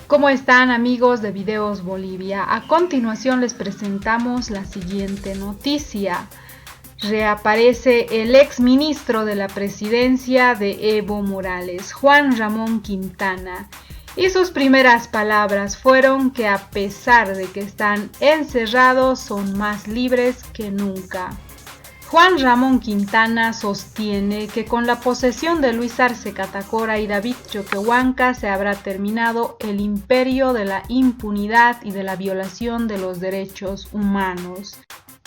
¿Cómo están, amigos de Videos Bolivia? A continuación les presentamos la siguiente noticia. Reaparece el ex ministro de la presidencia de Evo Morales, Juan Ramón Quintana, y sus primeras palabras fueron que a pesar de que están encerrados son más libres que nunca. Juan Ramón Quintana sostiene que con la posesión de Luis Arce Catacora y David Choquehuanca se habrá terminado el imperio de la impunidad y de la violación de los derechos humanos.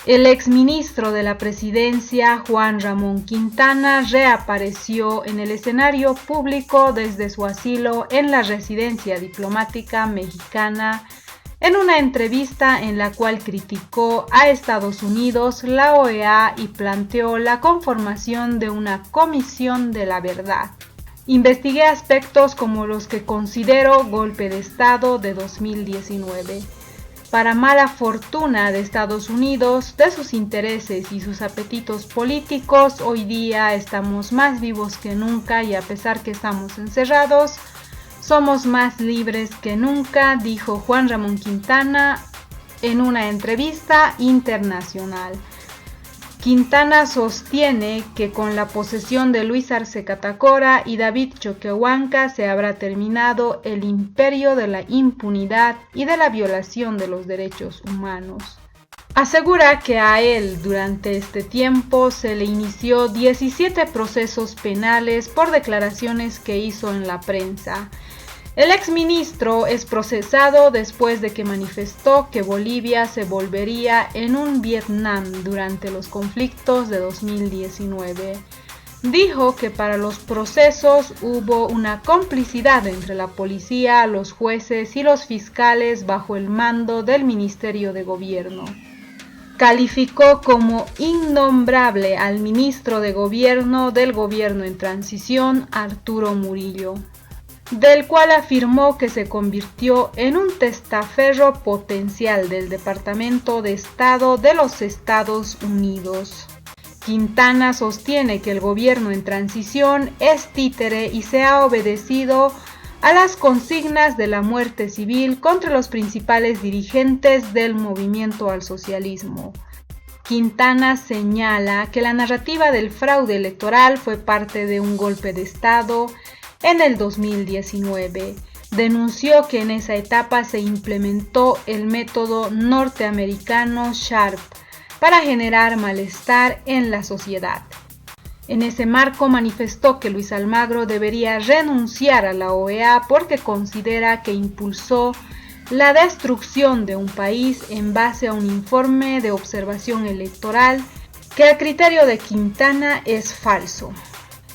El exministro de la presidencia, Juan Ramón Quintana, reapareció en el escenario público desde su asilo en la residencia diplomática mexicana en una entrevista en la cual criticó a Estados Unidos, la OEA y planteó la conformación de una comisión de la verdad. Investigué aspectos como los que considero golpe de Estado de 2019. Para mala fortuna de Estados Unidos, de sus intereses y sus apetitos políticos, hoy día estamos más vivos que nunca y a pesar que estamos encerrados, somos más libres que nunca, dijo Juan Ramón Quintana en una entrevista internacional. Quintana sostiene que con la posesión de Luis Arce Catacora y David Choquehuanca se habrá terminado el imperio de la impunidad y de la violación de los derechos humanos. Asegura que a él durante este tiempo se le inició 17 procesos penales por declaraciones que hizo en la prensa. El exministro es procesado después de que manifestó que Bolivia se volvería en un Vietnam durante los conflictos de 2019. Dijo que para los procesos hubo una complicidad entre la policía, los jueces y los fiscales bajo el mando del Ministerio de Gobierno. Calificó como innombrable al ministro de Gobierno del Gobierno en transición, Arturo Murillo, del cual afirmó que se convirtió en un testaferro potencial del Departamento de Estado de los Estados Unidos. Quintana sostiene que el gobierno en transición es títere y se ha obedecido a las consignas de la muerte civil contra los principales dirigentes del movimiento al socialismo. Quintana señala que la narrativa del fraude electoral fue parte de un golpe de Estado en el 2019. Denunció que en esa etapa se implementó el método norteamericano SHARP para generar malestar en la sociedad. En ese marco manifestó que Luis Almagro debería renunciar a la OEA porque considera que impulsó la destrucción de un país en base a un informe de observación electoral que a criterio de Quintana es falso.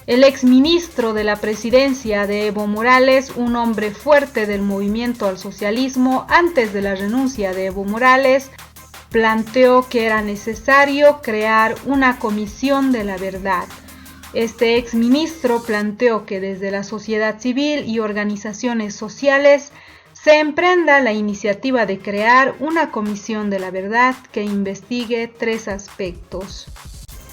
El exministro de la presidencia de Evo Morales, un hombre fuerte del movimiento al socialismo antes de la renuncia de Evo Morales, planteó que era necesario crear una comisión de la verdad. Este exministro planteó que desde la sociedad civil y organizaciones sociales se emprenda la iniciativa de crear una comisión de la verdad que investigue 3 aspectos.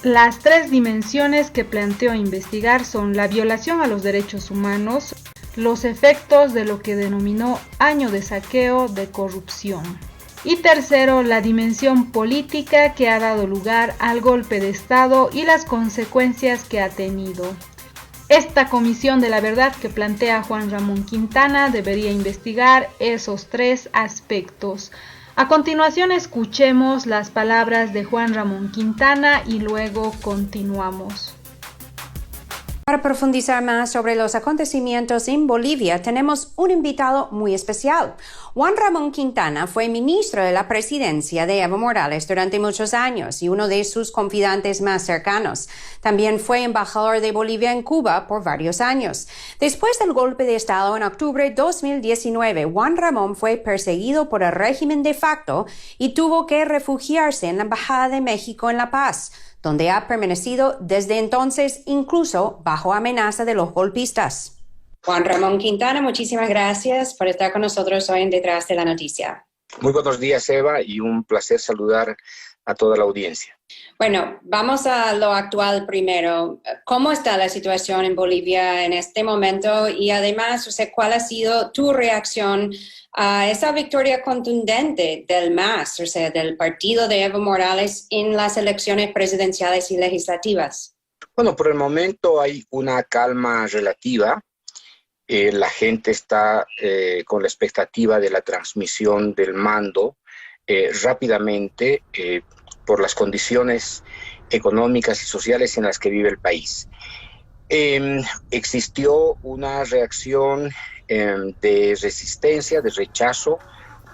Las 3 dimensiones que planteó investigar son la violación a los derechos humanos, los efectos de lo que denominó año de saqueo de corrupción. Y tercero, la dimensión política que ha dado lugar al golpe de Estado y las consecuencias que ha tenido. Esta comisión de la verdad que plantea Juan Ramón Quintana debería investigar esos 3 aspectos. A continuación escuchemos las palabras de Juan Ramón Quintana y luego continuamos. Para profundizar más sobre los acontecimientos en Bolivia, tenemos un invitado muy especial. Juan Ramón Quintana fue ministro de la presidencia de Evo Morales durante muchos años y uno de sus confidentes más cercanos. También fue embajador de Bolivia en Cuba por varios años. Después del golpe de Estado en octubre de 2019, Juan Ramón fue perseguido por el régimen de facto y tuvo que refugiarse en la Embajada de México en La Paz, donde ha permanecido desde entonces, incluso bajo amenaza de los golpistas. Juan Ramón Quintana, muchísimas gracias por estar con nosotros hoy en Detrás de la Noticia. Muy buenos días, Eva, y un placer saludar a toda la audiencia. Bueno, vamos a lo actual primero. ¿Cómo está la situación en Bolivia en este momento? Y además, o sea, ¿cuál ha sido tu reacción a esa victoria contundente del MAS, o sea, del partido de Evo Morales en las elecciones presidenciales y legislativas? Bueno, por el momento hay una calma relativa. La gente está con la expectativa de la transmisión del mando rápidamente por las condiciones económicas y sociales en las que vive el país. Existió una reacción de resistencia, de rechazo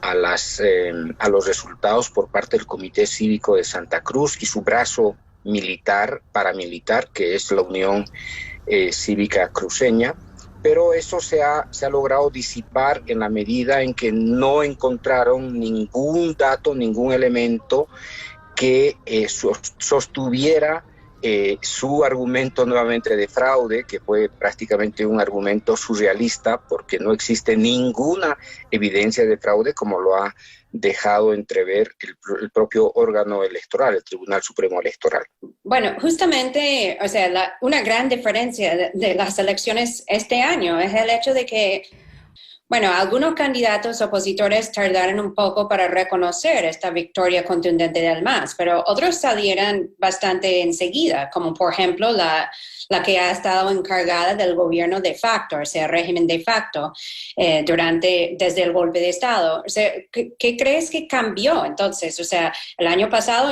a los resultados por parte del Comité Cívico de Santa Cruz y su brazo militar, paramilitar, que es la Unión Cívica Cruceña, pero eso se ha logrado disipar en la medida en que no encontraron ningún dato, ningún elemento que sostuviera su argumento nuevamente de fraude, que fue prácticamente un argumento surrealista, porque no existe ninguna evidencia de fraude, como lo ha dejado entrever el propio órgano electoral, el Tribunal Supremo Electoral. Bueno, justamente, o sea, una gran diferencia de las elecciones este año es el hecho de que, bueno, algunos candidatos opositores tardaron un poco para reconocer esta victoria contundente del MAS, pero otros salieron bastante enseguida, como por ejemplo la que ha estado encargada del gobierno de facto, o sea, régimen de facto, desde el golpe de Estado. O sea, ¿qué crees que cambió entonces? O sea, el año pasado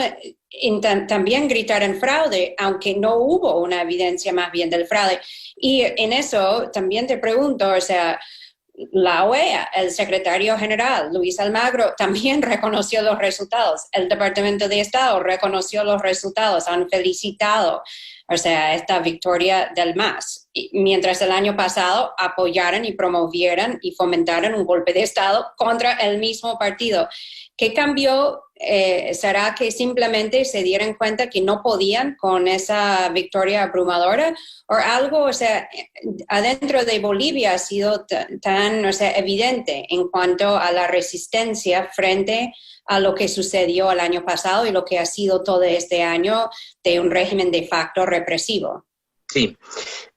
también gritaron fraude, aunque no hubo una evidencia más bien del fraude. Y en eso también te pregunto, o sea, la OEA, el secretario general, Luis Almagro, también reconoció los resultados. El Departamento de Estado reconoció los resultados, han felicitado, o sea, esta victoria del MAS. Mientras el año pasado apoyaron y promovieron y fomentaron un golpe de Estado contra el mismo partido. ¿Qué cambió? ¿Será que simplemente se dieron cuenta que no podían con esa victoria abrumadora? ¿O algo, o sea, adentro de Bolivia ha sido tan, o sea, evidente en cuanto a la resistencia frente a lo que sucedió el año pasado y lo que ha sido todo este año de un régimen de facto represivo? Sí.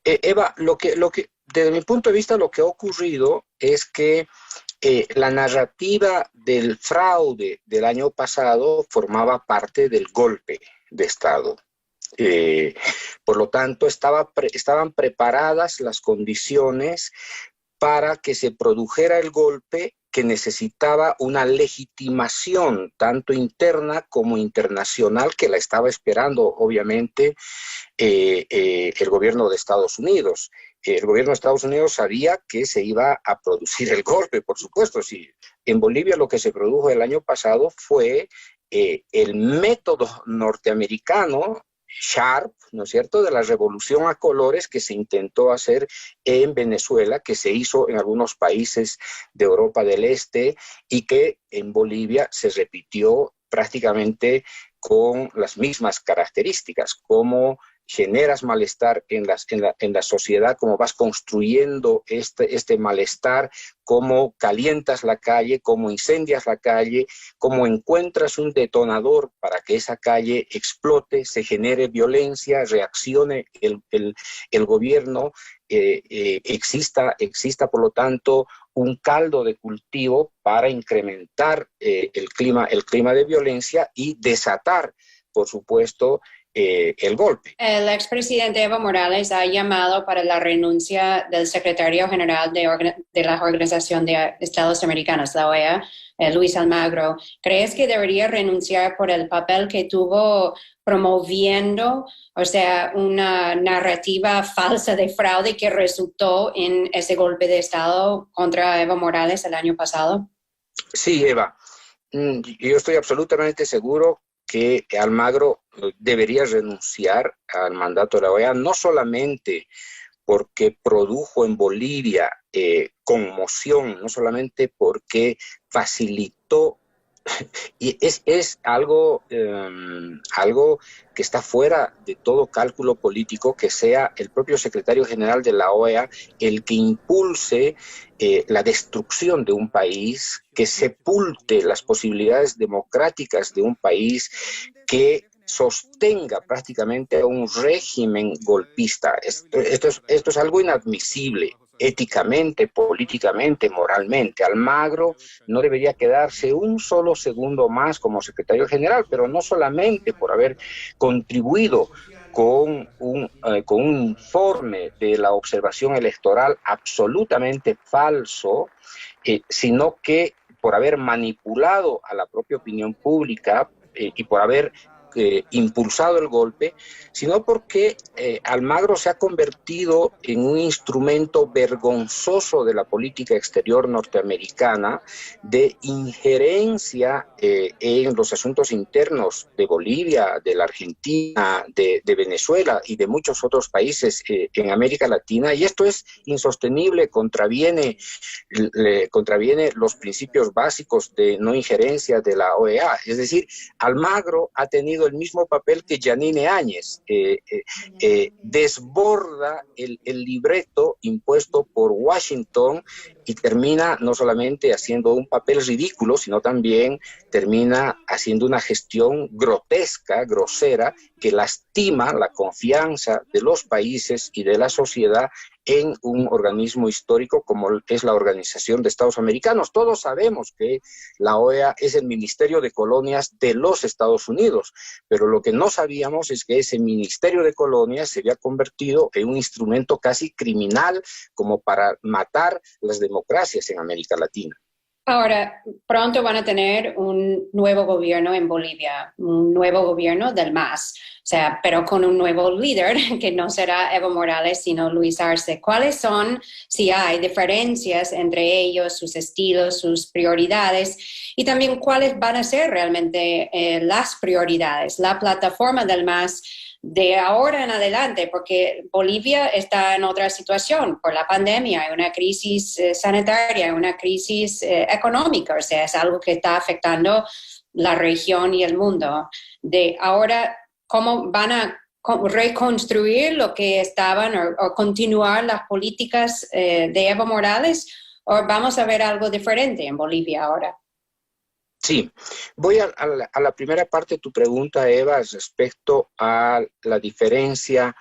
Eva, desde mi punto de vista, lo que ha ocurrido es que la narrativa del fraude del año pasado formaba parte del golpe de Estado. Por lo tanto, estaban preparadas las condiciones para que se produjera el golpe, que necesitaba una legitimación tanto interna como internacional, que la estaba esperando obviamente el gobierno de Estados Unidos. El gobierno de Estados Unidos sabía que se iba a producir el golpe, por supuesto. Sí. En Bolivia lo que se produjo el año pasado fue el método norteamericano, Sharp, ¿no es cierto?, de la revolución a colores que se intentó hacer en Venezuela, que se hizo en algunos países de Europa del Este y que en Bolivia se repitió prácticamente con las mismas características, como generas malestar en la sociedad, cómo vas construyendo este malestar, cómo calientas la calle, cómo incendias la calle, cómo encuentras un detonador para que esa calle explote, se genere violencia, reaccione el gobierno, exista por lo tanto un caldo de cultivo para incrementar el clima de violencia y desatar, por supuesto, el golpe. El expresidente Evo Morales ha llamado para la renuncia del secretario general de la Organización de Estados Americanos, la OEA, Luis Almagro. ¿Crees que debería renunciar por el papel que tuvo promoviendo, o sea, una narrativa falsa de fraude que resultó en ese golpe de Estado contra Evo Morales el año pasado? Sí, Eva. Yo estoy absolutamente seguro que Almagro debería renunciar al mandato de la OEA, no solamente porque produjo en Bolivia conmoción, no solamente porque facilitó y es algo, algo que está fuera de todo cálculo político, que sea el propio secretario general de la OEA el que impulse la destrucción de un país, que sepulte las posibilidades democráticas de un país, que sostenga prácticamente a un régimen golpista. Esto es algo inadmisible éticamente, políticamente, moralmente. Almagro no debería quedarse un solo segundo más como secretario general, pero no solamente por haber contribuido con un informe de la observación electoral absolutamente falso, sino que por haber manipulado a la propia opinión pública y por haber impulsado el golpe, sino porque Almagro se ha convertido en un instrumento vergonzoso de la política exterior norteamericana, de injerencia en los asuntos internos de Bolivia, de la Argentina, de Venezuela y de muchos otros países en América Latina, y esto es insostenible, contraviene los principios básicos de no injerencia de la OEA. Es decir, Almagro ha tenido el mismo papel que Yanine Áñez, desborda el libreto impuesto por Washington y termina no solamente haciendo un papel ridículo, sino también termina haciendo una gestión grotesca, grosera, que lastima la confianza de los países y de la sociedad en un organismo histórico como es la Organización de Estados Americanos. Todos sabemos que la OEA es el Ministerio de Colonias de los Estados Unidos, pero lo que no sabíamos es que ese Ministerio de Colonias se había convertido en un instrumento casi criminal como para matar las democracias en América Latina. Ahora, pronto van a tener un nuevo gobierno en Bolivia, un nuevo gobierno del MAS, o sea, pero con un nuevo líder que no será Evo Morales, sino Luis Arce. ¿Cuáles son, si hay diferencias entre ellos, sus estilos, sus prioridades? Y también, ¿cuáles van a ser realmente las prioridades, la plataforma del MAS de ahora en adelante? Porque Bolivia está en otra situación por la pandemia, hay una crisis sanitaria, hay una crisis económica, o sea, es algo que está afectando la región y el mundo. De ahora, ¿cómo van a reconstruir lo que estaban o continuar las políticas de Evo Morales? ¿O vamos a ver algo diferente en Bolivia ahora? Sí, voy a la primera parte de tu pregunta, Eva, respecto a la diferencia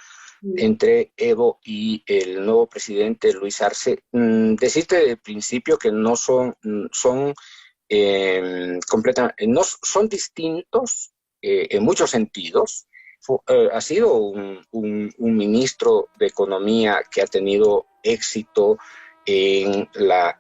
entre Evo y el nuevo presidente Luis Arce. Decirte de principio que no son completamente, no son distintos en muchos sentidos. Ha sido un ministro de Economía que ha tenido éxito en la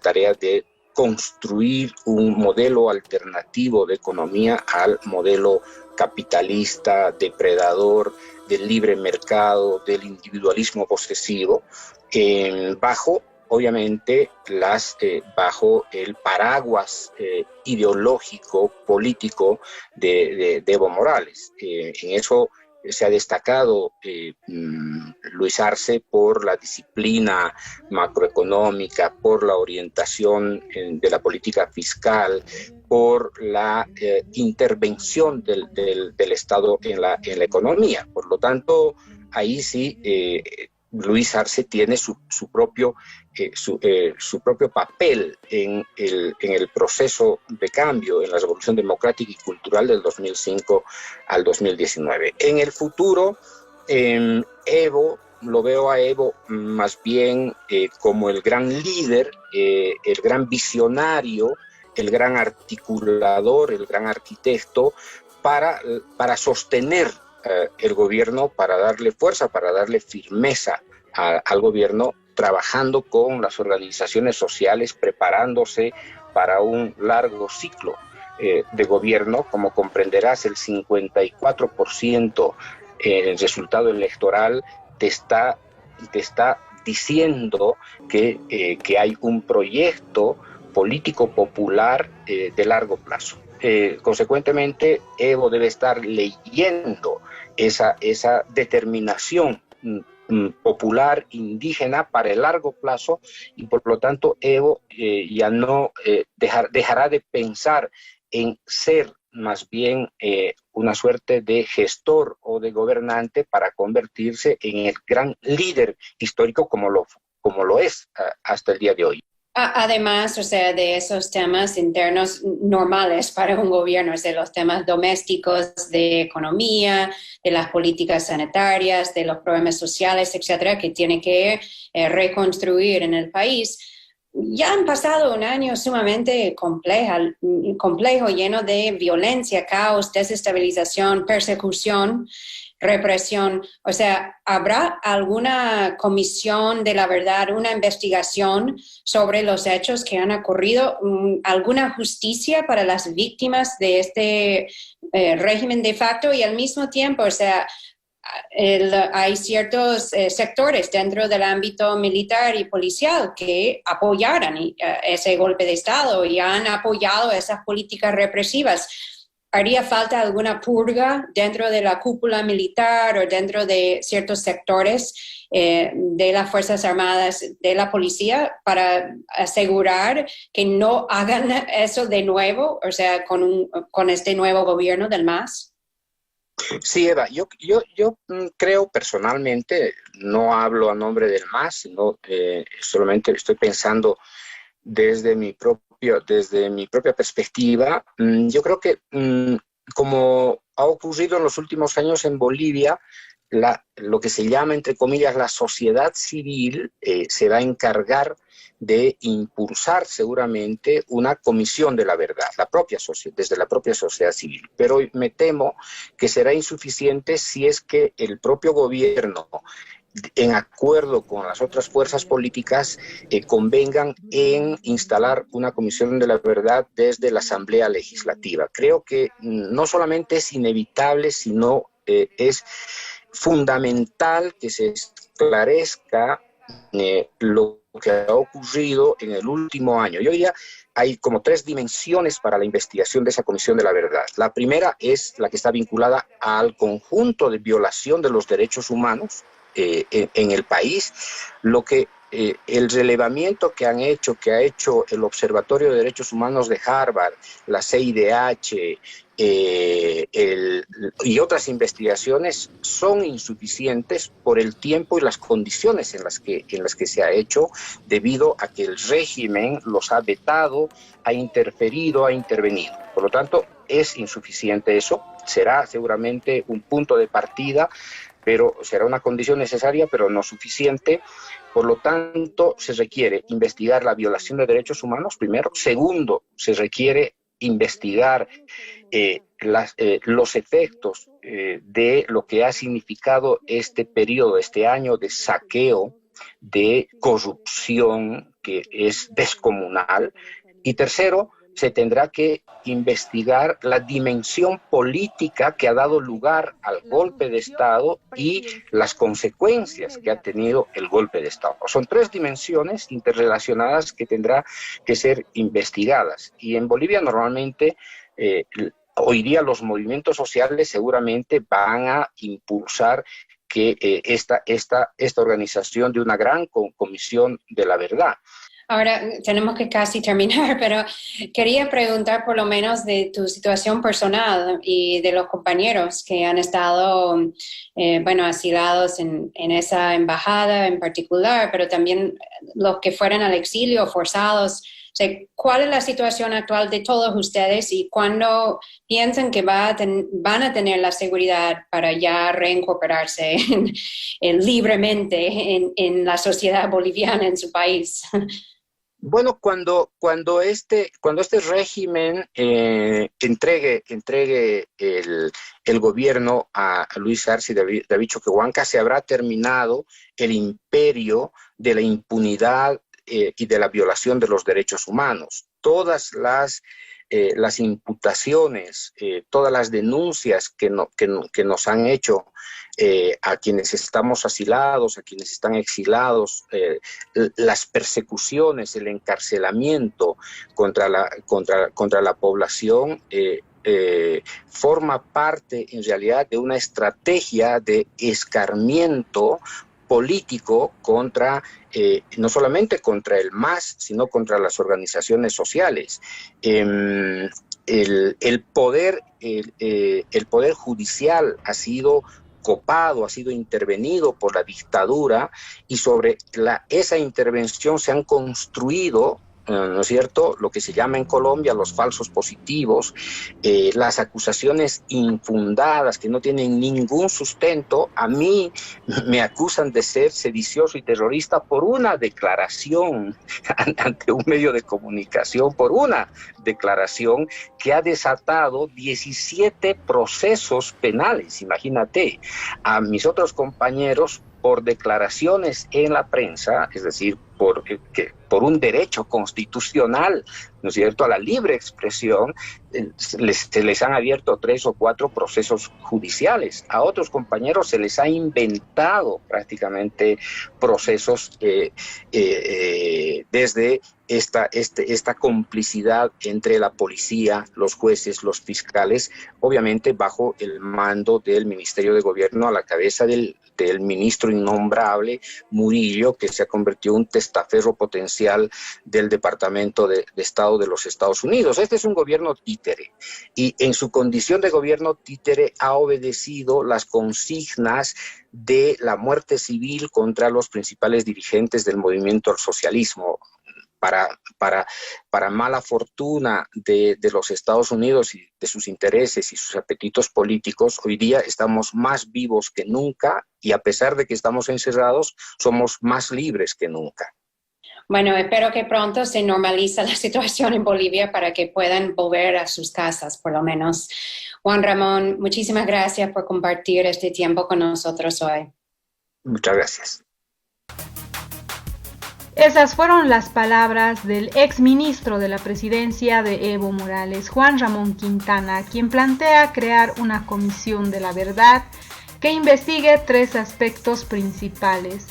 tarea de construir un modelo alternativo de economía al modelo capitalista, depredador, del libre mercado, del individualismo posesivo, bajo, obviamente, bajo el paraguas ideológico, político de Evo Morales. En eso se ha destacado Luis Arce por la disciplina macroeconómica, por la orientación de la política fiscal, por la intervención del Estado en la economía. Por lo tanto, ahí sí Luis Arce tiene su propio papel en el proceso de cambio, en la revolución democrática y cultural del 2005 al 2019. En el futuro, lo veo a Evo más bien como el gran líder, el gran visionario, el gran articulador, el gran arquitecto para sostener el gobierno, para darle fuerza, para darle firmeza al gobierno, trabajando con las organizaciones sociales, preparándose para un largo ciclo de gobierno. Como comprenderás, el 54% el resultado electoral te está diciendo que hay un proyecto político popular de largo plazo. Consecuentemente, Evo debe estar leyendo esa determinación popular indígena para el largo plazo, y por lo tanto Evo ya no dejará de pensar en ser más bien una suerte de gestor o de gobernante para convertirse en el gran líder histórico como lo es hasta el día de hoy. Además, o sea, de esos temas internos normales para un gobierno, de los temas domésticos, de economía, de las políticas sanitarias, de los problemas sociales, etcétera, que tiene que reconstruir en el país. Ya han pasado un año sumamente complejo, lleno de violencia, caos, desestabilización, persecución, represión. O sea, ¿habrá alguna comisión de la verdad, una investigación sobre los hechos que han ocurrido? ¿Alguna justicia para las víctimas de este régimen de facto? Y al mismo tiempo, o sea, hay ciertos sectores dentro del ámbito militar y policial que apoyaron ese golpe de Estado y han apoyado esas políticas represivas. ¿Haría falta alguna purga dentro de la cúpula militar o dentro de ciertos sectores de las Fuerzas Armadas, de la policía, para asegurar que no hagan eso de nuevo, o sea, con este nuevo gobierno del MAS? Sí, Eva, yo creo personalmente, no hablo a nombre del MAS, sino solamente estoy pensando desde mi propia perspectiva. Yo creo que como ha ocurrido en los últimos años en Bolivia, lo que se llama, entre comillas, la sociedad civil se va a encargar de impulsar seguramente una comisión de la verdad, desde la propia sociedad civil. Pero me temo que será insuficiente si es que el propio gobierno, en acuerdo con las otras fuerzas políticas, convengan en instalar una comisión de la verdad desde la Asamblea Legislativa. Creo que no solamente es inevitable, sino es fundamental que se esclarezca lo que ha ocurrido en el último año. Yo diría, hay como 3 dimensiones para la investigación de esa Comisión de la Verdad. La primera es la que está vinculada al conjunto de violación de los derechos humanos en el país, lo que el relevamiento que ha hecho el Observatorio de Derechos Humanos de Harvard, la CIDH y otras investigaciones son insuficientes por el tiempo y las condiciones en las que se ha hecho, debido a que el régimen los ha vetado, ha interferido, ha intervenido. Por lo tanto, es insuficiente eso. Será seguramente un punto de partida, pero será una condición necesaria, pero no suficiente. Por lo tanto, se requiere investigar la violación de derechos humanos, primero. Segundo, se requiere investigar los efectos de lo que ha significado este periodo, este año de saqueo, de corrupción que es descomunal. Y tercero, se tendrá que investigar la dimensión política que ha dado lugar al golpe de Estado y las consecuencias que ha tenido el golpe de Estado. Son 3 dimensiones interrelacionadas que tendrá que ser investigadas. Y en Bolivia normalmente, hoy día los movimientos sociales seguramente van a impulsar que esta organización de una gran comisión de la verdad. Ahora tenemos que casi terminar, pero quería preguntar por lo menos de tu situación personal y de los compañeros que han estado, asilados en esa embajada en particular, pero también los que fueron al exilio forzados. O sea, ¿cuál es la situación actual de todos ustedes y cuándo piensan que van a tener la seguridad para ya reincorporarse libremente en la sociedad boliviana, en su país? Bueno, cuando este régimen entregue el gobierno a Luis Arce y David Choquehuanca, se habrá terminado el imperio de la impunidad y de la violación de los derechos humanos. Todas las imputaciones, todas las denuncias que nos han hecho a quienes estamos asilados, a quienes están exilados, las persecuciones, el encarcelamiento contra la población, forma parte en realidad de una estrategia de escarmiento político contra, no solamente contra el MAS, sino contra las organizaciones sociales. el poder judicial ha sido copado, ha sido intervenido por la dictadura, y sobre esa intervención se han construido, ¿no es cierto?, lo que se llama en Colombia los falsos positivos, las acusaciones infundadas que no tienen ningún sustento. A mí me acusan de ser sedicioso y terrorista por una declaración ante un medio de comunicación, por una declaración que ha desatado 17 procesos penales. Imagínate, a mis otros compañeros por declaraciones en la prensa, es decir, por un derecho constitucional, ¿no es cierto?, a la libre expresión, se les han abierto 3 o 4 procesos judiciales. A otros compañeros se les ha inventado prácticamente procesos desde esta complicidad entre la policía, los jueces, los fiscales, obviamente bajo el mando del Ministerio de Gobierno, a la cabeza del ministro innombrable Murillo, que se ha convertido en un testaferro potencial del Departamento de Estado de los Estados Unidos. Este es un gobierno títere, y en su condición de gobierno títere ha obedecido las consignas de la muerte civil contra los principales dirigentes del movimiento al socialismo. Para mala fortuna de los Estados Unidos y de sus intereses y sus apetitos políticos, hoy día estamos más vivos que nunca, y a pesar de que estamos encerrados, somos más libres que nunca. Bueno, espero que pronto se normalice la situación en Bolivia para que puedan volver a sus casas, por lo menos. Juan Ramón, muchísimas gracias por compartir este tiempo con nosotros hoy. Muchas gracias. Esas fueron las palabras del exministro de la presidencia de Evo Morales, Juan Ramón Quintana, quien plantea crear una comisión de la verdad que investigue 3 aspectos principales.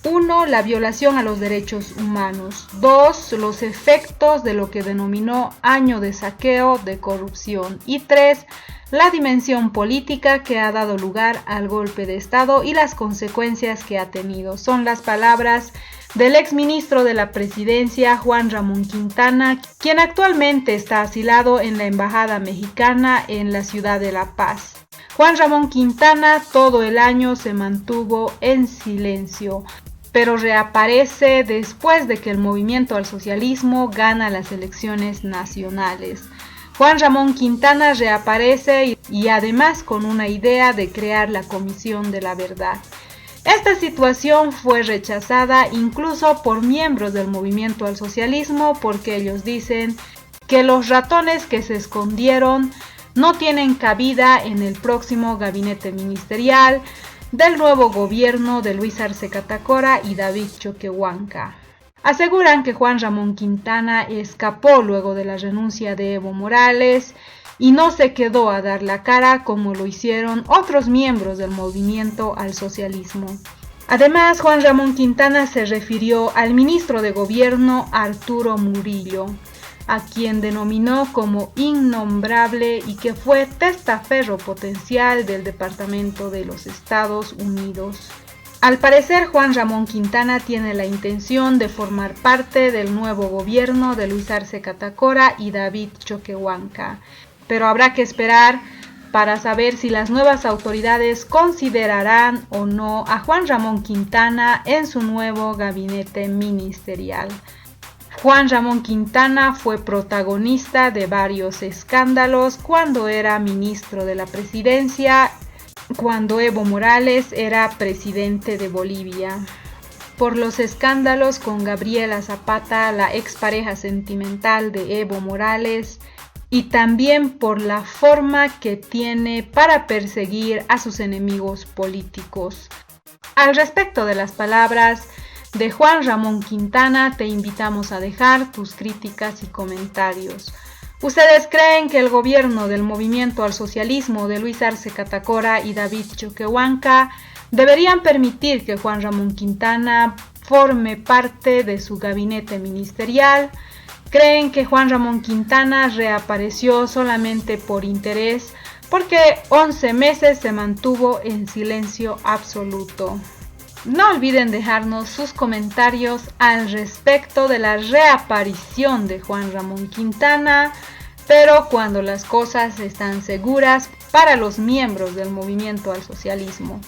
1. La violación a los derechos humanos. 2. Los efectos de lo que denominó año de saqueo, de corrupción. Y 3. La dimensión política que ha dado lugar al golpe de Estado y las consecuencias que ha tenido. Son las palabras del exministro de la presidencia, Juan Ramón Quintana, quien actualmente está asilado en la Embajada Mexicana en la ciudad de La Paz. Juan Ramón Quintana todo el año se mantuvo en silencio, pero reaparece después de que el movimiento al socialismo gana las elecciones nacionales. Juan Ramón Quintana reaparece y además con una idea de crear la Comisión de la Verdad. Esta situación fue rechazada incluso por miembros del movimiento al socialismo, porque ellos dicen que los ratones que se escondieron no tienen cabida en el próximo gabinete ministerial del nuevo gobierno de Luis Arce Catacora y David Choquehuanca. Aseguran que Juan Ramón Quintana escapó luego de la renuncia de Evo Morales y no se quedó a dar la cara como lo hicieron otros miembros del movimiento al socialismo. Además, Juan Ramón Quintana se refirió al ministro de Gobierno Arturo Murillo, a quien denominó como innombrable y que fue testaferro potencial del Departamento de los Estados Unidos. Al parecer, Juan Ramón Quintana tiene la intención de formar parte del nuevo gobierno de Luis Arce Catacora y David Choquehuanca, pero habrá que esperar para saber si las nuevas autoridades considerarán o no a Juan Ramón Quintana en su nuevo gabinete ministerial. Juan Ramón Quintana fue protagonista de varios escándalos cuando era ministro de la presidencia, cuando Evo Morales era presidente de Bolivia. Por los escándalos con Gabriela Zapata, la expareja sentimental de Evo Morales, y también por la forma que tiene para perseguir a sus enemigos políticos. Al respecto de las palabras de Juan Ramón Quintana, te invitamos a dejar tus críticas y comentarios. ¿Ustedes creen que el gobierno del movimiento al socialismo de Luis Arce Catacora y David Choquehuanca deberían permitir que Juan Ramón Quintana forme parte de su gabinete ministerial? ¿Creen que Juan Ramón Quintana reapareció solamente por interés, porque 11 meses se mantuvo en silencio absoluto? No olviden dejarnos sus comentarios al respecto de la reaparición de Juan Ramón Quintana, pero cuando las cosas están seguras para los miembros del movimiento al socialismo.